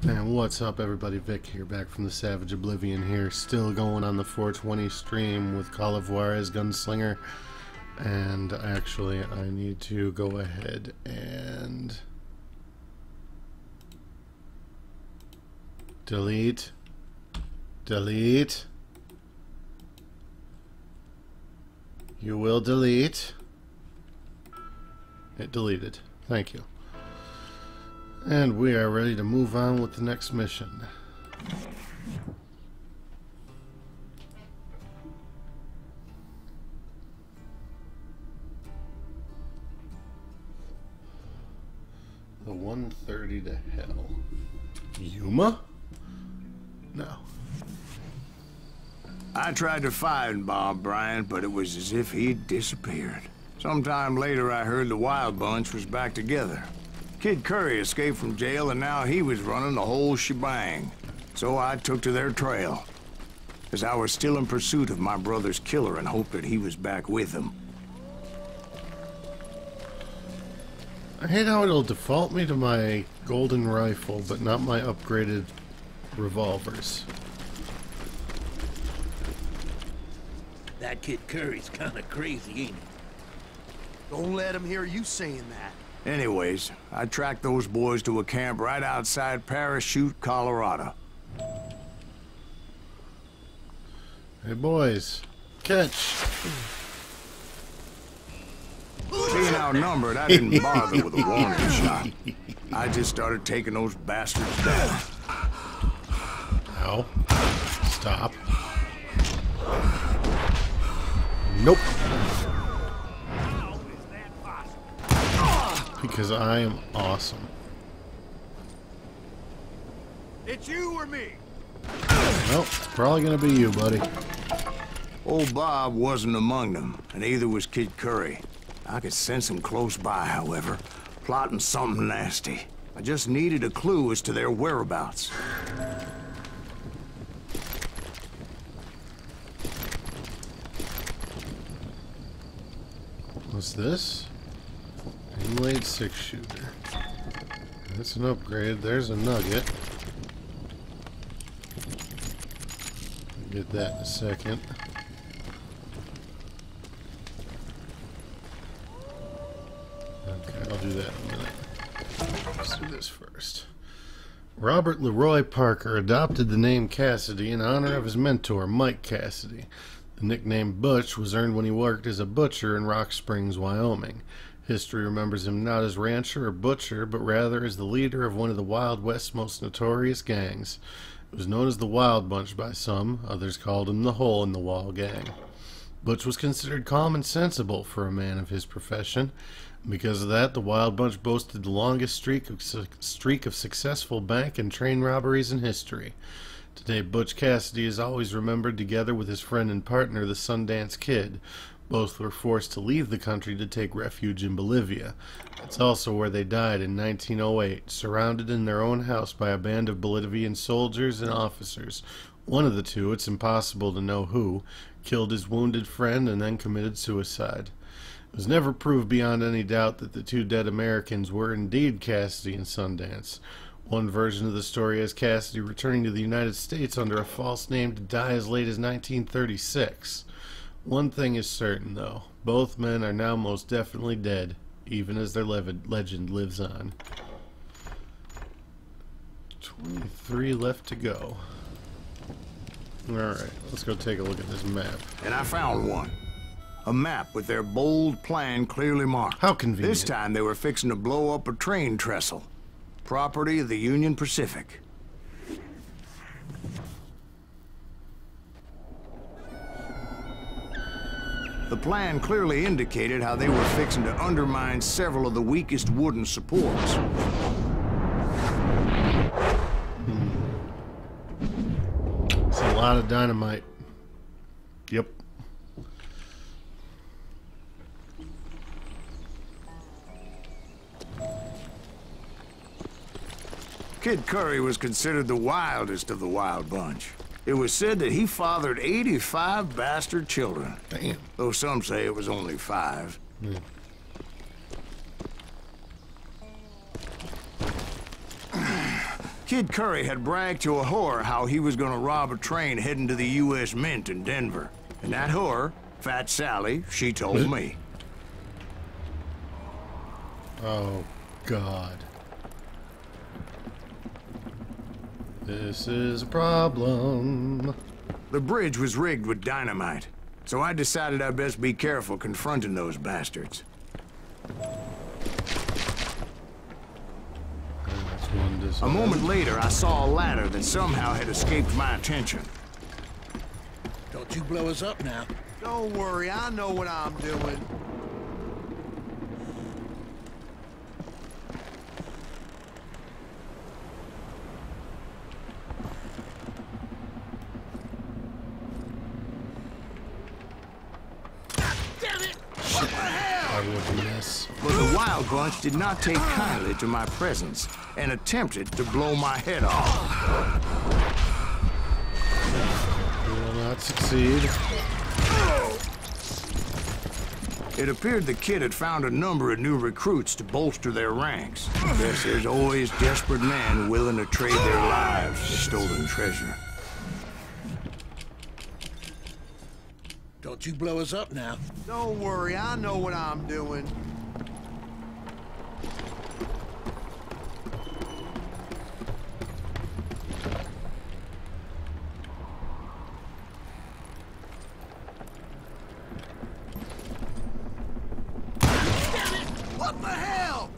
And what's up, everybody? Vic here, back from the Savage Oblivion here, still going on the 420 stream with Call of Juarez Gunslinger. And actually, I need to go ahead and delete. You will delete. It deleted. Thank you. And we are ready to move on with the next mission. The 130 to hell. Yuma? No. I tried to find Bob Bryant, but it was as if he'd disappeared. Sometime later, I heard the Wild Bunch was back together. Kid Curry escaped from jail, and now he was running the whole shebang. So I took to their trail, as I was still in pursuit of my brother's killer and hoped that he was back with him. I hate how it'll default me to my golden rifle, but not my upgraded revolvers. That Kid Curry's kinda crazy, ain't he? Don't let him hear you saying that. Anyways, I tracked those boys to a camp right outside Parachute, Colorado. Hey boys, catch! Being outnumbered, I didn't bother with a warning shot. I just started taking those bastards down. Ow. Stop. Nope. Because I am awesome. It's you or me. Well, it's probably gonna be you, buddy. Old Bob wasn't among them, and neither was Kid Curry. I could sense him close by, however, plotting something nasty. I just needed a clue as to their whereabouts. What's this? Inlaid 6-shooter. That's an upgrade. There's a nugget. Get that in a second. Okay, I'll do that in a minute. Let's do this first. Robert Leroy Parker adopted the name Cassidy in honor of his mentor, Mike Cassidy. The nickname Butch was earned when he worked as a butcher in Rock Springs, Wyoming. History remembers him not as rancher or butcher, but rather as the leader of one of the Wild West's most notorious gangs. It was known as the Wild Bunch by some, others called him the Hole in the Wall Gang. Butch was considered calm and sensible for a man of his profession. Because of that, the Wild Bunch boasted the longest streak of successful bank and train robberies in history. Today, Butch Cassidy is always remembered together with his friend and partner, the Sundance Kid. Both were forced to leave the country to take refuge in Bolivia. That's also where they died in 1908, surrounded in their own house by a band of Bolivian soldiers and officers. One of the two, it's impossible to know who, killed his wounded friend and then committed suicide. It was never proved beyond any doubt that the two dead Americans were indeed Cassidy and Sundance. One version of the story has Cassidy returning to the United States under a false name to die as late as 1936. One thing is certain, though. Both men are now most definitely dead, even as their legend lives on. 23 left to go. Alright, let's go take a look at this map. And I found one. A map with their bold plan clearly marked. How convenient. This time they were fixing to blow up a train trestle. Property of the Union Pacific. The plan clearly indicated how they were fixing to undermine several of the weakest wooden supports. It's a lot of dynamite. Yep. Kid Curry was considered the wildest of the Wild Bunch. It was said that he fathered 85 bastard children. Damn. Though some say it was only 5. Yeah. Kid Curry had bragged to a whore how he was gonna rob a train heading to the U.S. Mint in Denver. And that whore, Fat Sally, she told me. Oh, God. This is a problem. The bridge was rigged with dynamite, so I decided I'd best be careful confronting those bastards. A moment later, I saw a ladder that somehow had escaped my attention. Don't you blow us up now. Don't worry, I know what I'm doing. I would miss. But the Wild Bunch did not take kindly to my presence and attempted to blow my head off. We will not succeed. It appeared the kid had found a number of new recruits to bolster their ranks. Guess there's always desperate men willing to trade their lives for stolen treasure. Don't you blow us up now. Don't worry, I know what I'm doing. What the hell?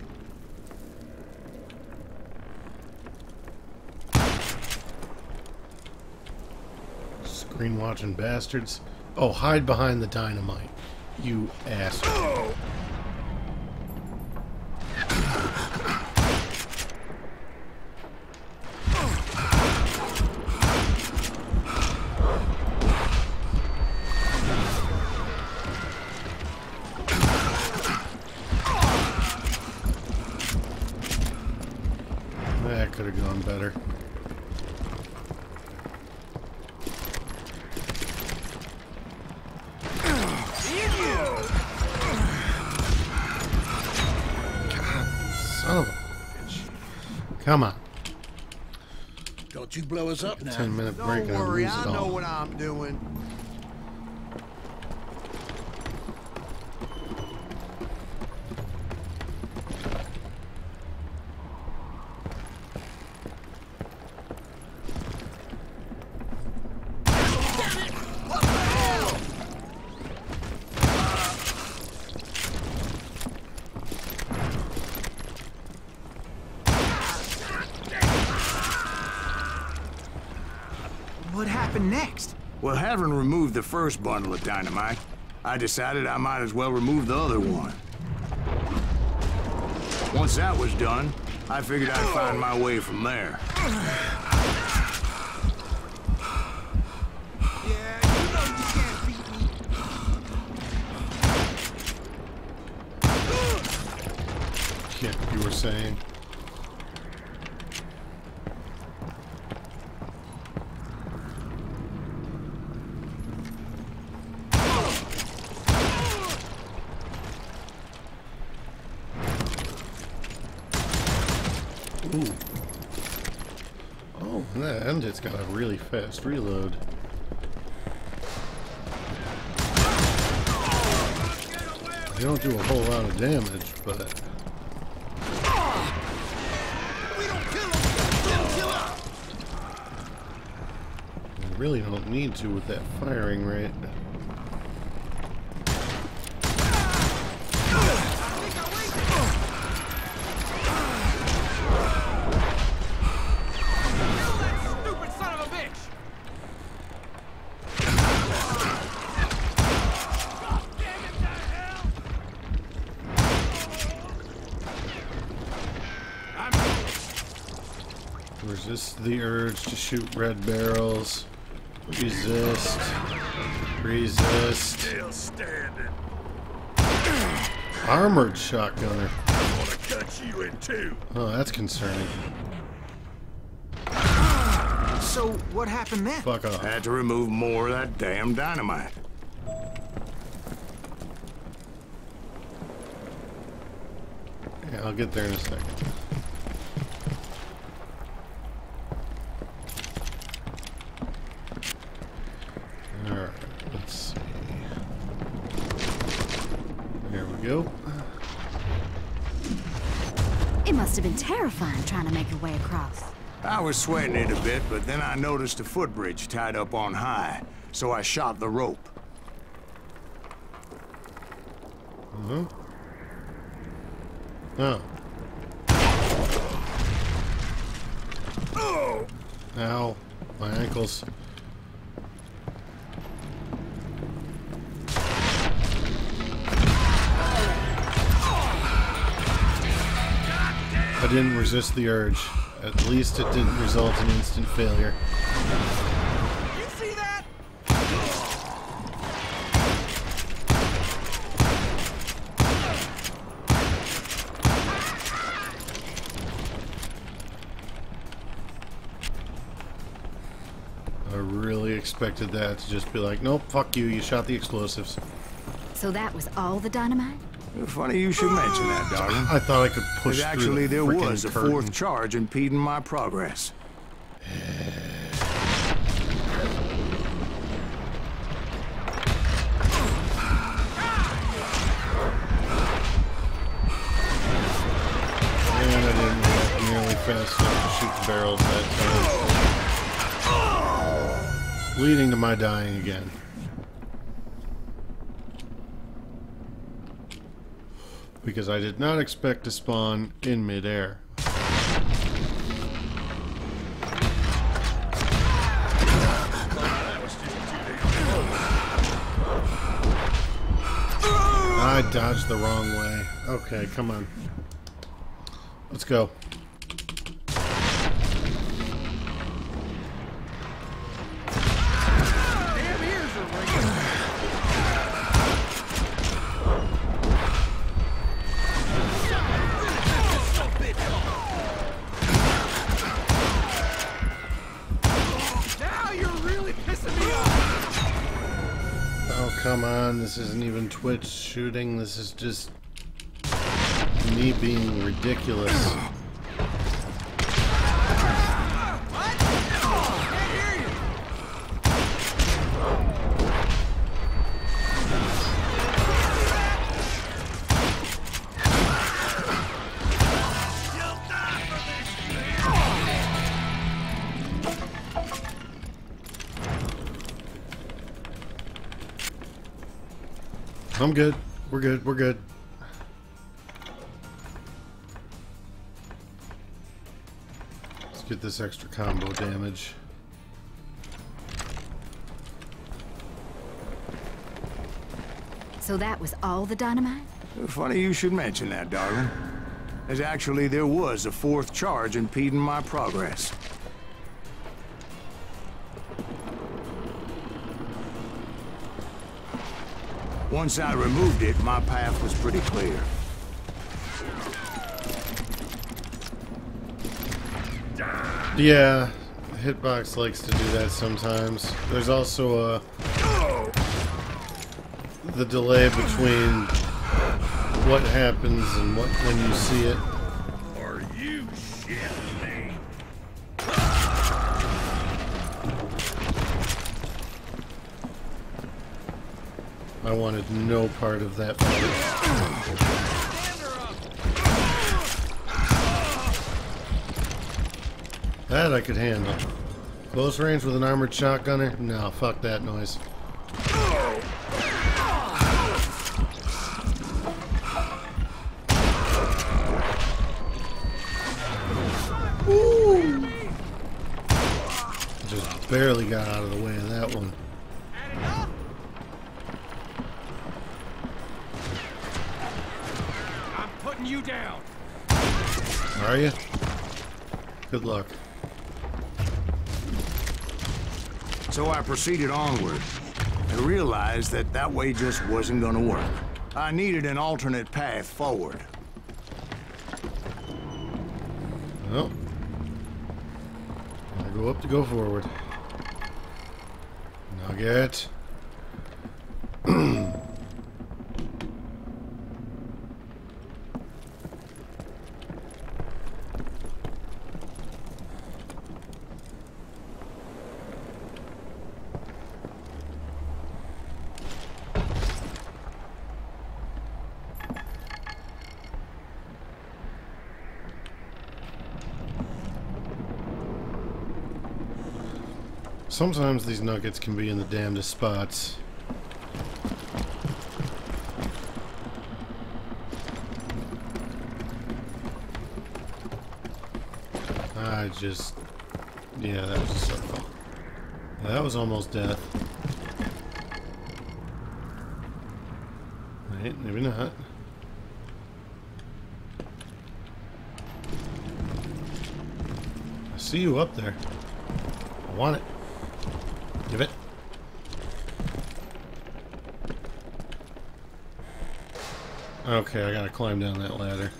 Screen watching bastards. Oh, hide behind the dynamite. You asshole. That could have gone better. Son of a bitch. Come on. Don't you blow us up now. 10-minute break Don't and I worry, lose it I know all. what I'm doing. What happened next? Well, having removed the first bundle of dynamite, I decided I might as well remove the other one. Once that was done, I figured I'd find my way from there. Yeah, you know you can't beat me. Shit, you were saying. Ooh. Oh, and it's got a really fast reload. They don't do a whole lot of damage, but We don't kill him! Let him kill us! we really don't need to with that firing rate. Resist the urge to shoot red barrels. Resist. Resist. Still standing. Armored shotgunner. I'm gonna cut you in two. Oh, that's concerning. So, what happened then? Fuck off. Had to remove more of that damn dynamite. Yeah, I'll get there in a second. must have been terrifying trying to make your way across. I was sweating it a bit, but then I noticed a footbridge tied up on high, so I shot the rope. Oh. Ow. My ankles. I didn't resist the urge. At least it didn't result in instant failure. You see that? I really expected that to just be like, nope, fuck you, you shot the explosives. So that was all the dynamite? Funny you should mention that, darling. I thought I could push through Actually, the there frickin' was a curtain. fourth charge impeding my progress. And I didn't react nearly fast enough to shoot the barrels that time. Leading to my dying again. Because I did not expect to spawn in midair. I dodged the wrong way. Okay, come on. Let's go. Damn ears are ringing. Now you're really pissing me off. Oh, come on. This isn't even Twitch shooting. This is just me being ridiculous. What? Can't hear you. I'm good. We're good. We're good. Let's get this extra combo damage. So that was all the dynamite? Funny you should mention that, darling. Actually, there was a fourth charge impeding my progress. Once I removed it, my path was pretty clear. Yeah, Hitbox likes to do that sometimes. There's also the delay between what happens and when you see it. Are you shitting me? I wanted no part of that footage. That I could handle. Close range with an armored shotgunner? No, fuck that noise. Woo! Just barely got out of the way of that one. I'm putting you down. Are you? Good luck. So I proceeded onward and realized that that way just wasn't gonna work. I needed an alternate path forward. Well, I go up to go forward. Nugget. Sometimes these nuggets can be in the damnedest spots. Yeah, that was a circle. That was almost death. Right, maybe not. I see you up there. I want it. Give it. Okay, I gotta climb down that ladder.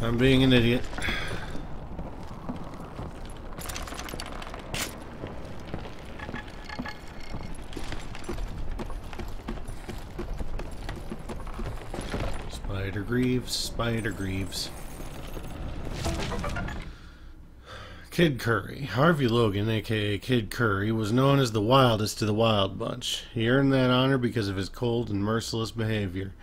I'm being an idiot. Spider Greaves. Kid Curry. Harvey Logan, aka Kid Curry, was known as the wildest of the Wild Bunch. He earned that honor because of his cold and merciless behavior.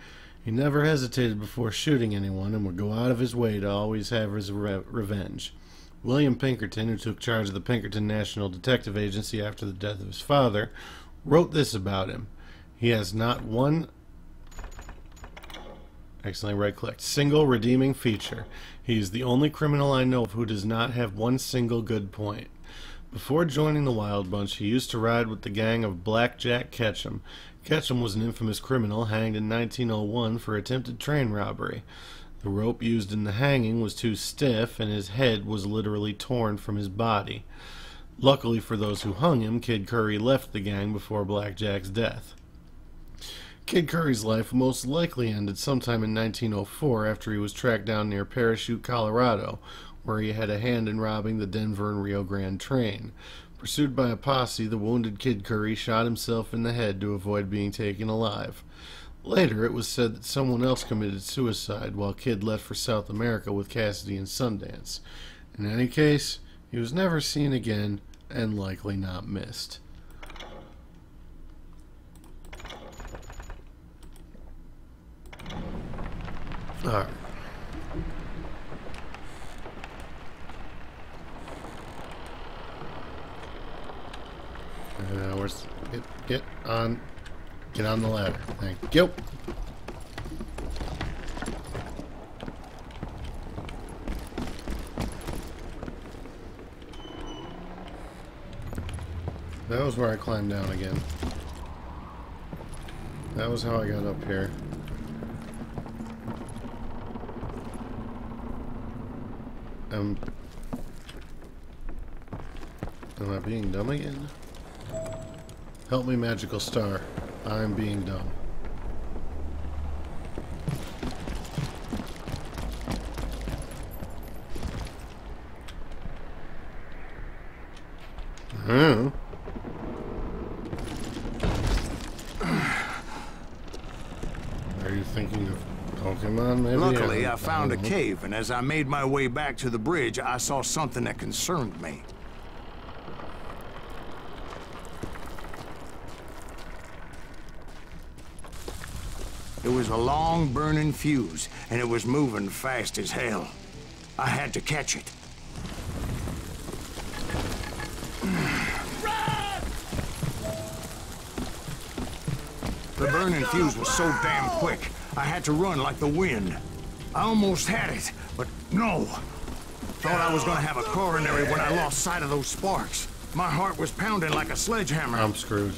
He never hesitated before shooting anyone and would go out of his way to always have his revenge. William Pinkerton, who took charge of the Pinkerton National Detective Agency after the death of his father, wrote this about him. He has not one accidentally right-clicked. Single redeeming feature. He is the only criminal I know of who does not have one single good point. Before joining the Wild Bunch, he used to ride with the gang of Blackjack Ketchum. Ketchum was an infamous criminal hanged in 1901 for attempted train robbery. The rope used in the hanging was too stiff, and his head was literally torn from his body. Luckily for those who hung him, Kid Curry left the gang before Blackjack's death. Kid Curry's life most likely ended sometime in 1904 after he was tracked down near Parachute, Colorado, where he had a hand in robbing the Denver and Rio Grande train. Pursued by a posse, the wounded Kid Curry shot himself in the head to avoid being taken alive. Later, it was said that someone else committed suicide while Kid left for South America with Cassidy and Sundance. In any case, he was never seen again and likely not missed. Alright. Get on the ladder. Thank you. That was where I climbed down again. That was how I got up here. Am I being dumb again? Help me, magical star. I'm being dumb. Are you thinking of Pokemon, maybe? Luckily, I found a cave, and as I made my way back to the bridge, I saw something that concerned me. It was a long burning fuse, and it was moving fast as hell. I had to catch it. The burning fuse was so damn quick, I had to run like the wind. I almost had it, but no. Thought I was gonna have a coronary when I lost sight of those sparks. My heart was pounding like a sledgehammer. I'm screwed.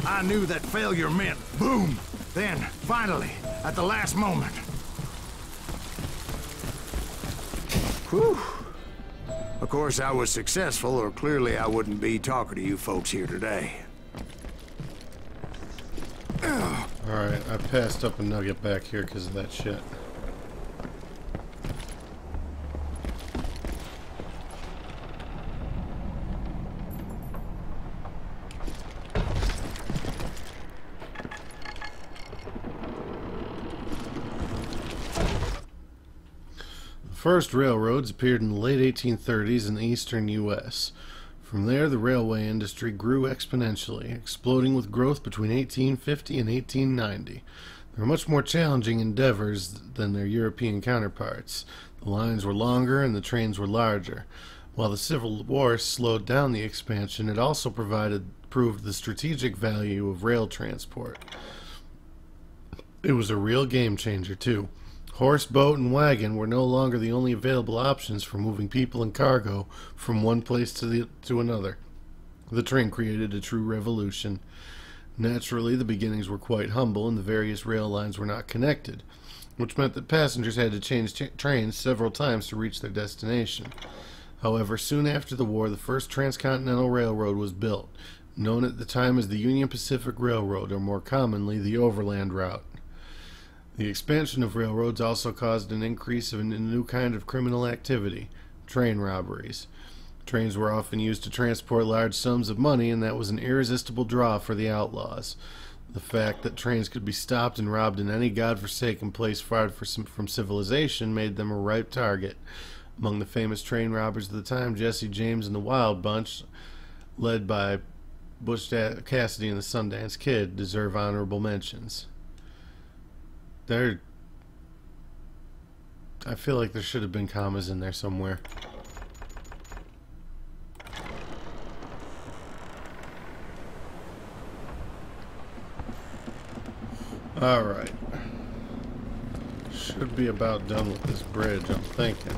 I knew that failure meant boom. Then, finally, at the last moment. Whew. Of course, I was successful, or clearly I wouldn't be talking to you folks here today. Alright, I passed up a nugget back here because of that shit. first railroads appeared in the late 1830s in the eastern U.S. From there, the railway industry grew exponentially, exploding with growth between 1850 and 1890. They were much more challenging endeavors than their European counterparts. The lines were longer and the trains were larger. While the Civil War slowed down the expansion, it also proved the strategic value of rail transport. It was a real game changer, too. Horse, boat, and wagon were no longer the only available options for moving people and cargo from one place to another. The train created a true revolution. Naturally, the beginnings were quite humble, and the various rail lines were not connected, which meant that passengers had to change trains several times to reach their destination. However, soon after the war, the first transcontinental railroad was built, known at the time as the Union Pacific Railroad, or more commonly, the Overland Route. The expansion of railroads also caused an increase in a new kind of criminal activity, train robberies. Trains were often used to transport large sums of money, and that was an irresistible draw for the outlaws. The fact that trains could be stopped and robbed in any godforsaken place far from civilization made them a ripe target. Among the famous train robbers of the time, Jesse James and the Wild Bunch, led by Butch Cassidy and the Sundance Kid, deserve honorable mentions. I feel like there should have been commas in there somewhere. Alright. Should be about done with this bridge, I'm thinking.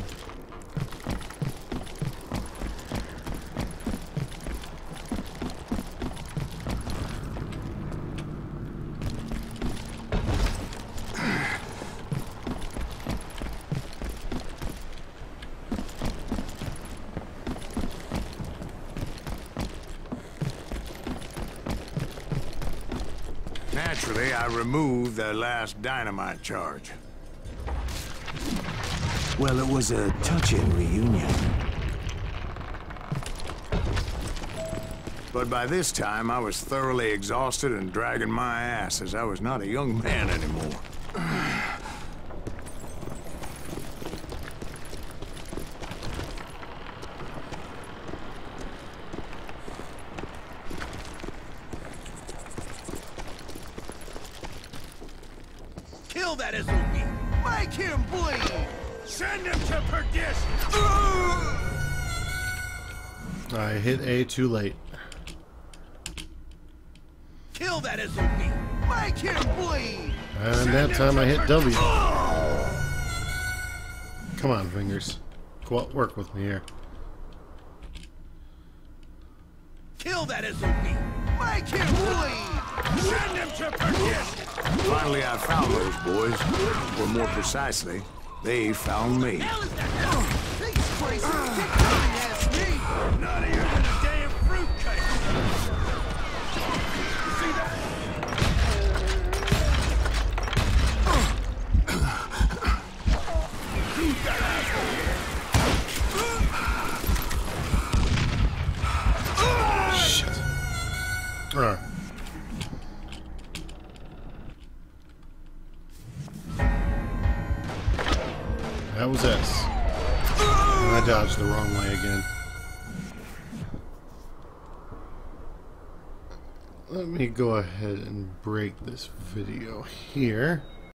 Naturally, I removed the last dynamite charge. Well, it was a touching reunion. But by this time, I was thoroughly exhausted and dragging my ass, as I was not a young man anymore. Kill that SOB! Make him bleed! Send him to perdition! I hit A too late. Kill that SOB! Make him bleed! And that time I hit W. Come on, fingers. Work with me here. Kill that SOB! Make him bleed! Send him to perdition! Finally, I found those boys. Or more precisely, they found me. These places kick ass me! None of you than a damn fruitcake! See that? You got asshole! Shit. Alright. That was S. And I dodged the wrong way again. Let me go ahead and break this video here.